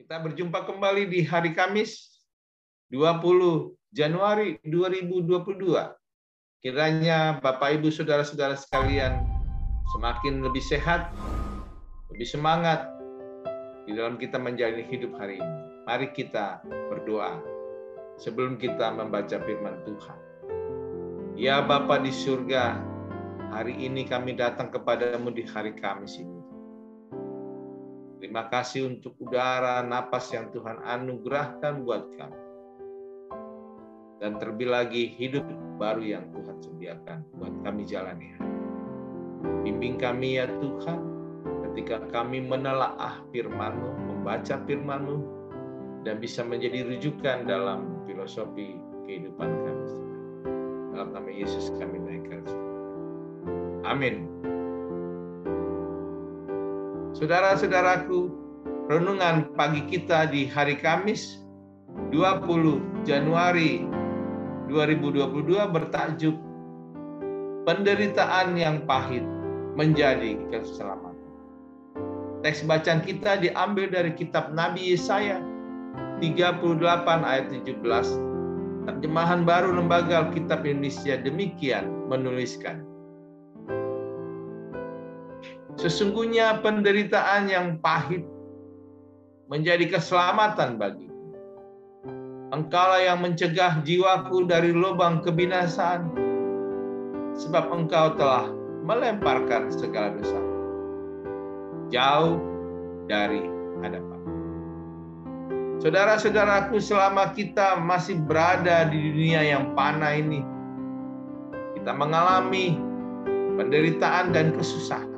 Kita berjumpa kembali di hari Kamis 20 Januari 2022. Kiranya Bapak Ibu Saudara-saudara sekalian semakin lebih sehat, lebih semangat di dalam kita menjalani hidup hari ini. Mari kita berdoa sebelum kita membaca firman Tuhan. Ya Bapa di surga, hari ini kami datang kepadamu di hari Kamis ini. Terima kasih untuk udara, napas yang Tuhan anugerahkan buat kami. Dan terlebih lagi hidup baru yang Tuhan sediakan buat kami jalani. Bimbing kami ya Tuhan, ketika kami menelaah firman-Mu, membaca firman-Mu, dan bisa menjadi rujukan dalam filosofi kehidupan kami. Dalam nama Yesus kami naikkan. Amin. Saudara-saudaraku, renungan pagi kita di hari Kamis 20 Januari 2022 bertajuk Penderitaan yang pahit menjadi keselamatan. Teks bacaan kita diambil dari kitab Nabi Yesaya 38 ayat 17. Terjemahan baru Lembaga Alkitab Indonesia demikian menuliskan. Sesungguhnya penderitaan yang pahit menjadi keselamatan bagiku. Engkaulah yang mencegah jiwaku dari lubang kebinasaan, sebab engkau telah melemparkan segala dosa jauh dari hadapan. Saudara-saudaraku, selama kita masih berada di dunia yang panah ini, kita mengalami penderitaan dan kesusahan.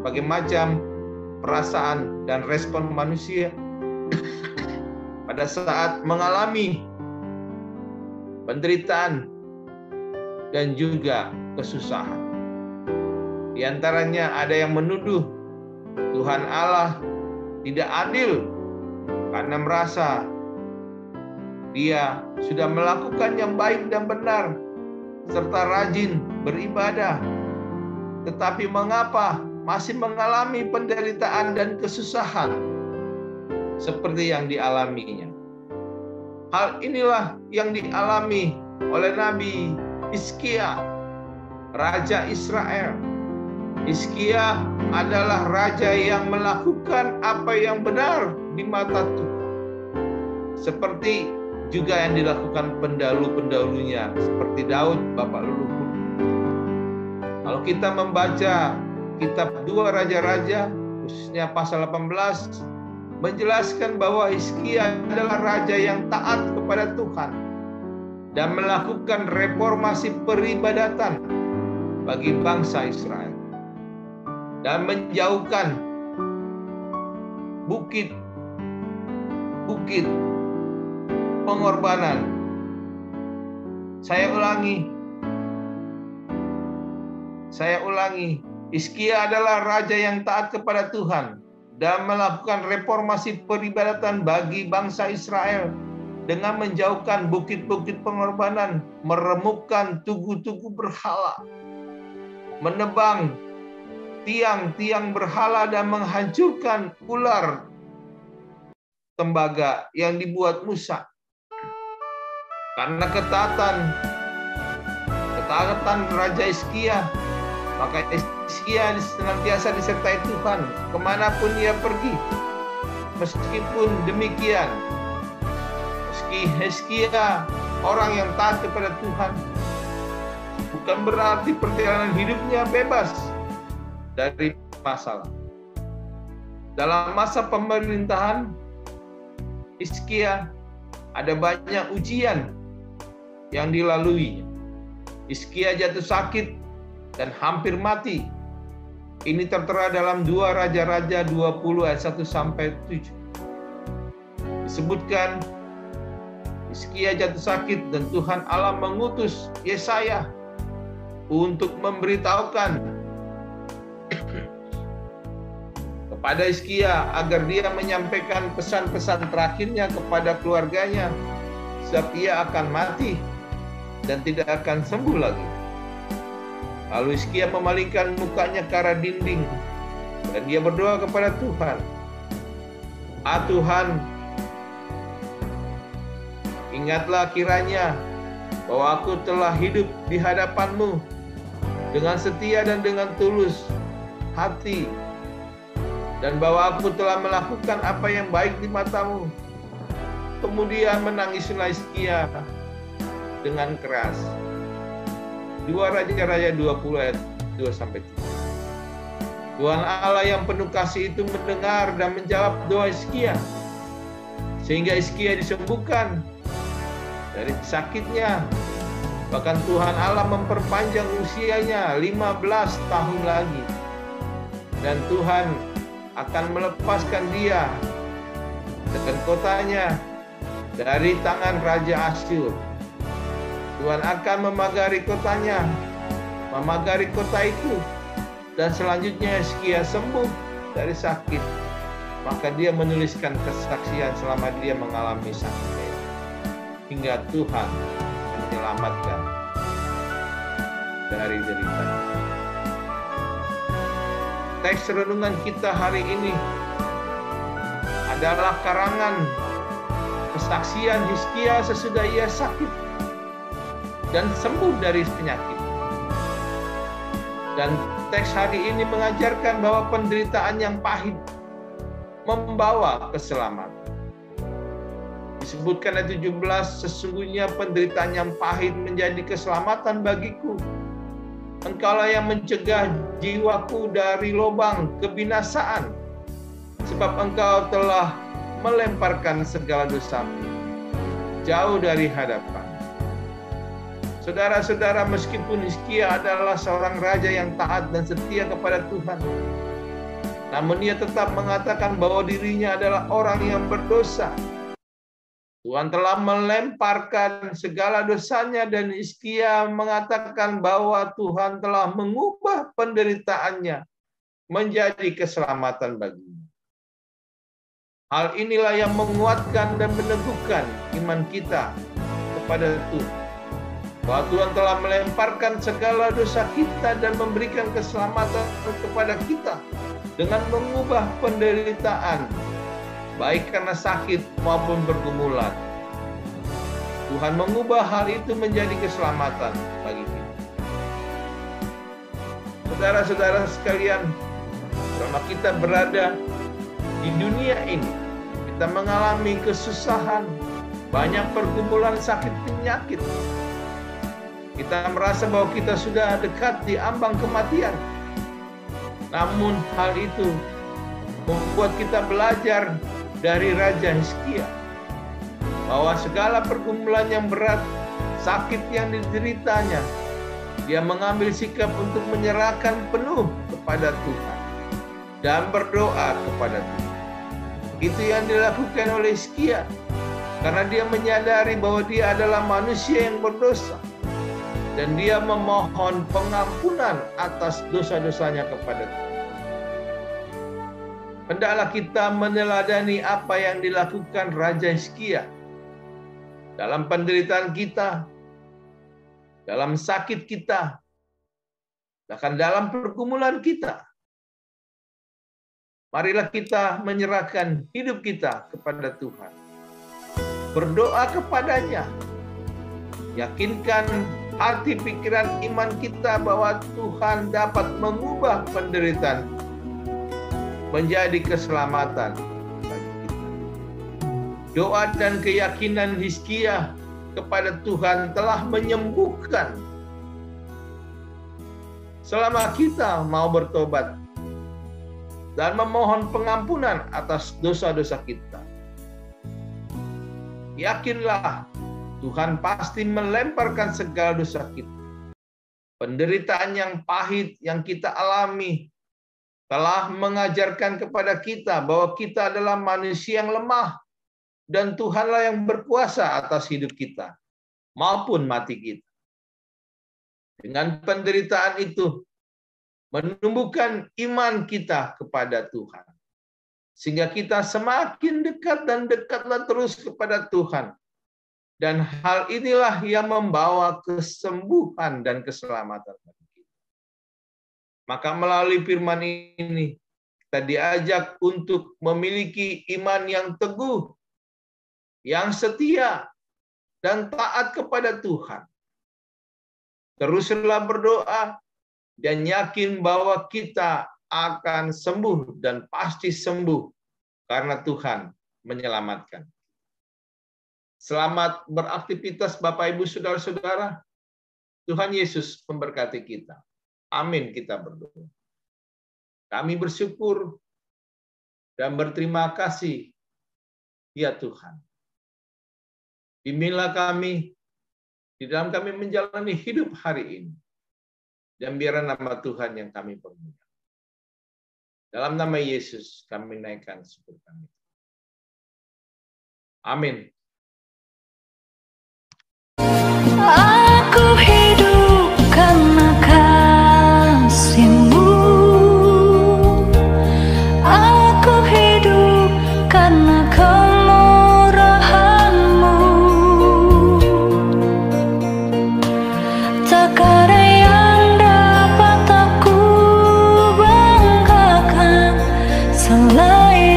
Berbagai macam perasaan dan respon manusia pada saat mengalami penderitaan dan juga kesusahan. Di antaranya ada yang menuduh Tuhan Allah tidak adil karena merasa Dia sudah melakukan yang baik dan benar serta rajin beribadah. Tetapi mengapa masih mengalami penderitaan dan kesusahan seperti yang dialaminya? Hal inilah yang dialami oleh Nabi Hizkia, Raja Israel. Hizkia adalah raja yang melakukan apa yang benar di mata Tuhan, seperti juga yang dilakukan pendahulu-pendahulunya seperti Daud, bapak leluhur. Kalau kita membaca kitab 2 Raja-Raja, khususnya pasal 18, menjelaskan bahwa Hizkia adalah raja yang taat kepada Tuhan dan melakukan reformasi peribadatan bagi bangsa Israel dan menjauhkan bukit pengorbanan. Saya ulangi, Hizkia adalah raja yang taat kepada Tuhan dan melakukan reformasi peribadatan bagi bangsa Israel dengan menjauhkan bukit-bukit pengorbanan, meremukkan tugu-tugu berhala, menebang tiang-tiang berhala dan menghancurkan ular tembaga yang dibuat Musa. Karena ketaatan Raja Hizkia, maka Hizkia senantiasa disertai Tuhan kemanapun ia pergi. Meskipun demikian, meski Hizkia orang yang taat kepada Tuhan, bukan berarti perjalanan hidupnya bebas dari masalah. Dalam masa pemerintahan Hizkia ada banyak ujian yang dilalui. Hizkia jatuh sakit dan hampir mati. Ini tertera dalam 2 Raja-Raja 20 ayat 1-7. Disebutkan Hizkia jatuh sakit dan Tuhan Allah mengutus Yesaya untuk memberitahukan kepada Hizkia agar dia menyampaikan pesan-pesan terakhirnya kepada keluarganya, sebab ia akan mati dan tidak akan sembuh lagi. Lalu Hizkia memalingkan mukanya ke arah dinding dan dia berdoa kepada Tuhan. Tuhan, ingatlah kiranya bahwa aku telah hidup di hadapan-Mu dengan setia dan dengan tulus hati, dan bahwa aku telah melakukan apa yang baik di mata-Mu. Kemudian menangislah Hizkia dengan keras. 2 Raja-Raja 20 ayat 2-3. Tuhan Allah yang penuh kasih itu mendengar dan menjawab doa Hizkia, sehingga Hizkia disembuhkan dari sakitnya. Bahkan Tuhan Allah memperpanjang usianya 15 tahun lagi. Dan Tuhan akan melepaskan dia dan kotanya dari tangan Raja Asyur. Tuhan akan memagari kotanya, memagari kota itu, dan selanjutnya Hizkia sembuh dari sakit. Maka dia menuliskan kesaksian selama dia mengalami sakit, hingga Tuhan menyelamatkan dari derita. Teks renungan kita hari ini adalah karangan kesaksian Hizkia sesudah ia sakit dan sembuh dari penyakit. Dan teks hari ini mengajarkan bahwa penderitaan yang pahit membawa keselamatan. Disebutkan ayat 17, sesungguhnya penderitaan yang pahit menjadi keselamatan bagiku. Engkaulah yang mencegah jiwaku dari lubang kebinasaan, sebab Engkau telah melemparkan segala dosaku jauh dari hadapan. Saudara-saudara, meskipun Hizkia adalah seorang raja yang taat dan setia kepada Tuhan, namun ia tetap mengatakan bahwa dirinya adalah orang yang berdosa. Tuhan telah melemparkan segala dosanya, dan Hizkia mengatakan bahwa Tuhan telah mengubah penderitaannya menjadi keselamatan baginya. Hal inilah yang menguatkan dan meneguhkan iman kita kepada Tuhan, bahwa Tuhan telah melemparkan segala dosa kita dan memberikan keselamatan kepada kita dengan mengubah penderitaan, baik karena sakit maupun pergumulan. Tuhan mengubah hal itu menjadi keselamatan bagi kita. Saudara-saudara sekalian, selama kita berada di dunia ini, kita mengalami kesusahan, banyak pergumulan, sakit, penyakit. Kita merasa bahwa kita sudah dekat di ambang kematian. Namun hal itu membuat kita belajar dari Raja Hizkia, bahwa segala pergumulan yang berat, sakit yang dideritanya, dia mengambil sikap untuk menyerahkan penuh kepada Tuhan dan berdoa kepada Tuhan. Itu yang dilakukan oleh Hizkia, karena dia menyadari bahwa dia adalah manusia yang berdosa, dan dia memohon pengampunan atas dosa-dosanya kepada Tuhan. Hendaklah kita meneladani apa yang dilakukan Raja Hizkia dalam penderitaan kita, dalam sakit kita, bahkan dalam pergumulan kita. Marilah kita menyerahkan hidup kita kepada Tuhan, berdoa kepadanya, yakinkan hati pikiran iman kita bahwa Tuhan dapat mengubah penderitaan menjadi keselamatan bagi kita. Doa dan keyakinan Hizkia kepada Tuhan telah menyembuhkan selama kita mau bertobat dan memohon pengampunan atas dosa-dosa kita. Yakinlah, Tuhan pasti melemparkan segala dosa kita. Penderitaan yang pahit yang kita alami telah mengajarkan kepada kita bahwa kita adalah manusia yang lemah, dan Tuhanlah yang berkuasa atas hidup kita maupun mati kita. Dengan penderitaan itu menumbuhkan iman kita kepada Tuhan, sehingga kita semakin dekat dan dekatlah terus kepada Tuhan. Dan hal inilah yang membawa kesembuhan dan keselamatan bagi kita. Maka melalui firman ini, kita diajak untuk memiliki iman yang teguh, yang setia, dan taat kepada Tuhan. Teruslah berdoa dan yakin bahwa kita akan sembuh dan pasti sembuh karena Tuhan menyelamatkan. Selamat beraktivitas Bapak Ibu Saudara-saudara. Tuhan Yesus memberkati kita. Amin, kita berdoa. Kami bersyukur dan berterima kasih, ya Tuhan. Bimbinglah kami di dalam kami menjalani hidup hari ini. Dan biarlah nama Tuhan yang kami permuliakan. Dalam nama Yesus kami naikkan syukur kami. Amin. Aku hidup karena kasih-Mu. Aku hidup karena kemurahan-Mu. Tak ada yang dapat aku banggakan selain